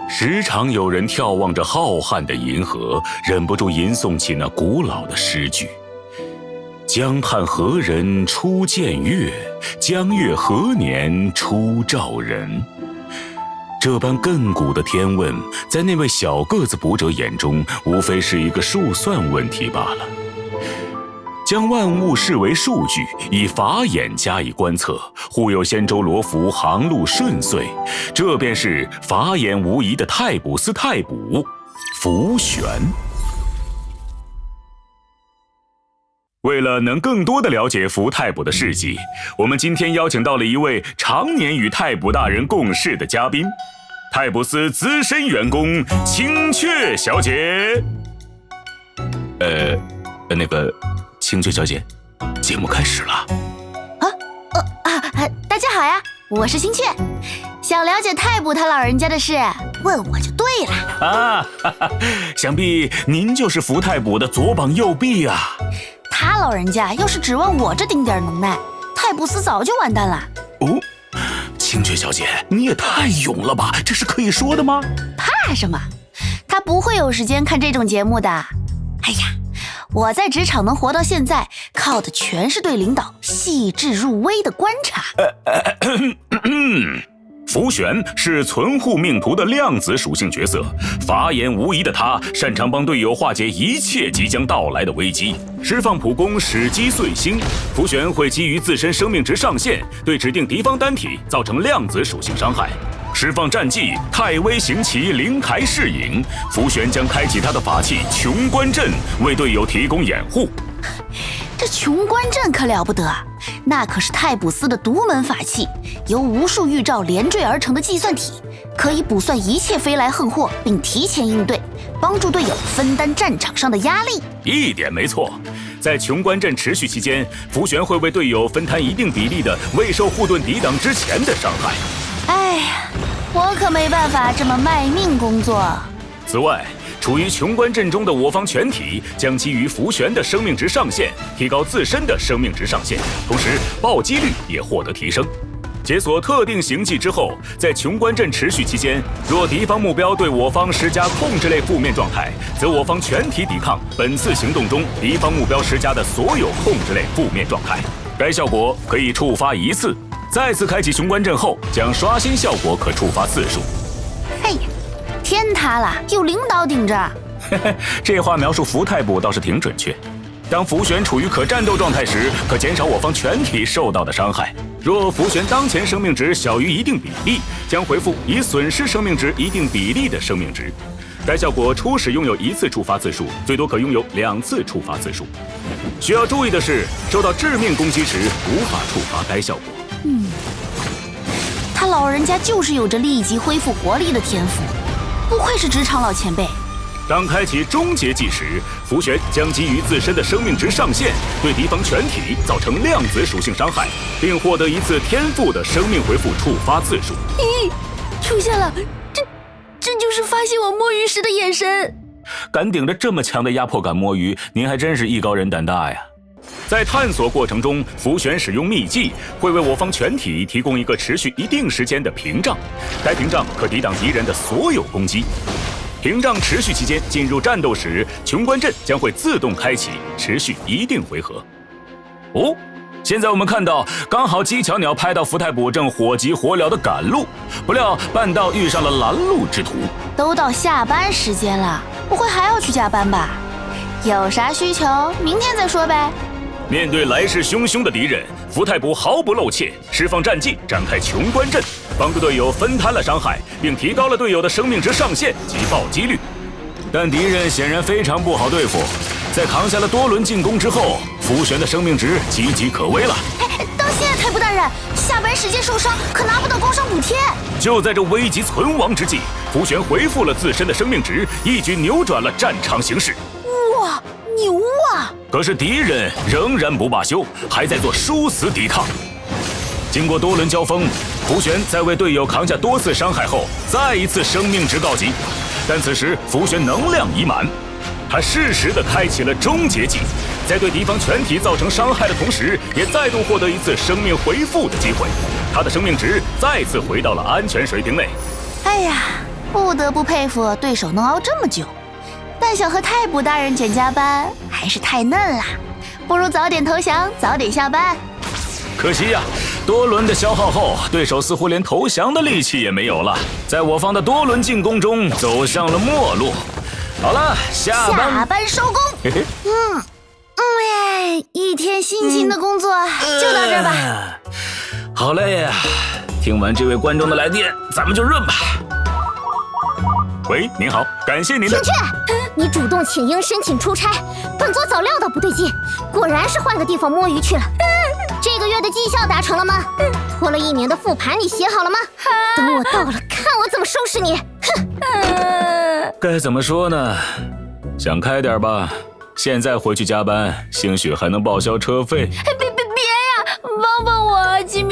时常有人眺望着浩瀚的银河，忍不住吟诵起那古老的诗句：江畔何人初见月？江月何年初照人？这般亘古的天问，在那位小个子卜者眼中，无非是一个数算问题罢了。将万物视为数据，以法眼加以观测，护佑仙舟罗浮航路顺遂，这便是法眼无疑的太卜司太卜福玄。为了能更多的了解福太卜的事迹，我们今天邀请到了一位常年与太卜大人共事的嘉宾，太卜司资深员工青雀小姐。青雀小姐，节目开始了。大家好呀，我是青雀。想了解太卜他老人家的事，问我就对了。想必您就是福太卜的左膀右臂啊。他老人家要是指望我这丁点能耐，太卜司早就完蛋了。哦，青雀小姐，你也太勇了吧，这是可以说的吗？怕什么？他不会有时间看这种节目的。哎呀，我在职场能活到现在，靠的全是对领导细致入微的观察。福玄是存护命途的量子属性角色，法眼无疑的他擅长帮队友化解一切即将到来的危机，释放普攻使击碎星。福玄会基于自身生命值上限，对指定敌方单体造成量子属性伤害。释放战技太微行旗灵台噬影，福玄将开启他的法器琼关阵，为队友提供掩护。这琼关阵可了不得，那可是太卜司的独门法器，由无数预兆连缀而成的计算体，可以卜算一切飞来横祸，并提前应对，帮助队友分担战场上的压力。一点没错，在琼关阵持续期间，福玄会为队友分摊一定比例的未受护盾抵挡之前的伤害。哎呀，我可没办法这么卖命工作。此外，处于琼关阵中的我方全体将基于福玄的生命值上限，提高自身的生命值上限，同时暴击率也获得提升。解锁特定行迹之后，在琼关阵持续期间，若敌方目标对我方施加控制类负面状态，则我方全体抵抗本次行动中敌方目标施加的所有控制类负面状态。该效果可以触发一次，再次开启琼关阵后，将刷新效果可触发次数。嘿呀，天塌了，有领导顶着。这话描述福太卜倒是挺准确。当福玄处于可战斗状态时，可减少我方全体受到的伤害。若福玄当前生命值小于一定比例，将回复已损失生命值一定比例的生命值。该效果初始拥有一次触发次数，最多可拥有2次触发次数。需要注意的是，受到致命攻击时无法触发该效果。他老人家就是有着立即恢复活力的天赋，不愧是职场老前辈。当开启终结技时，福玄将基于自身的生命值上限，对敌方全体造成量子属性伤害，并获得一次天赋的生命回复触发次数。咦，出现了，这就是发现我摸鱼时的眼神。敢顶着这么强的压迫感摸鱼，您还真是艺高人胆大呀！在探索过程中，福玄使用秘技会为我方全体提供一个持续一定时间的屏障，该屏障可抵挡敌人的所有攻击。屏障持续期间，进入战斗时，琼关阵将会自动开启，持续一定回合。现在我们看到，刚好机巧鸟拍到福太卜正火急火燎的赶路，不料半道遇上了拦路之徒。都到下班时间了，不会还要去加班吧？有啥需求，明天再说呗。面对来势汹汹的敌人，福太卜毫不露怯，释放战技，展开琼关阵，帮助队友分摊了伤害，并提高了队友的生命值上限及暴击率。但敌人显然非常不好对付，在扛下了多轮进攻之后，福玄的生命值岌岌可危了。当心啊，太卜大人，下班时间受伤可拿不到工伤补贴。就在这危急存亡之际，福玄恢复了自身的生命值，一举扭转了战场形势。哇，牛啊！可是敌人仍然不罢休，还在做殊死抵抗。经过多轮交锋，福玄在为队友扛下多次伤害后，再一次生命值告急。但此时福玄能量已满，他适时地开启了终结技，在对敌方全体造成伤害的同时，也再度获得一次生命恢复的机会。他的生命值再次回到了安全水平内。哎呀，不得不佩服对手能熬这么久。但想和太卜大人卷加班还是太嫩啦，不如早点投降，早点下班。可惜呀，多轮的消耗后，对手似乎连投降的力气也没有了，在我方的多轮进攻中走向了末路。好了，下班收工。嘿嘿，一天辛勤的工作就到这儿吧。好累呀！听完这位观众的来电，咱们就润吧。喂，您好，感谢您的。停止！你主动请缨申请出差，本座早料到不对劲，果然是换个地方摸鱼去了。这个月的绩效达成了吗？拖了1年的复盘你写好了吗？等我到了，看我怎么收拾你！哼！该怎么说呢？想开点吧，现在回去加班，兴许还能报销车费。别呀，帮帮我，金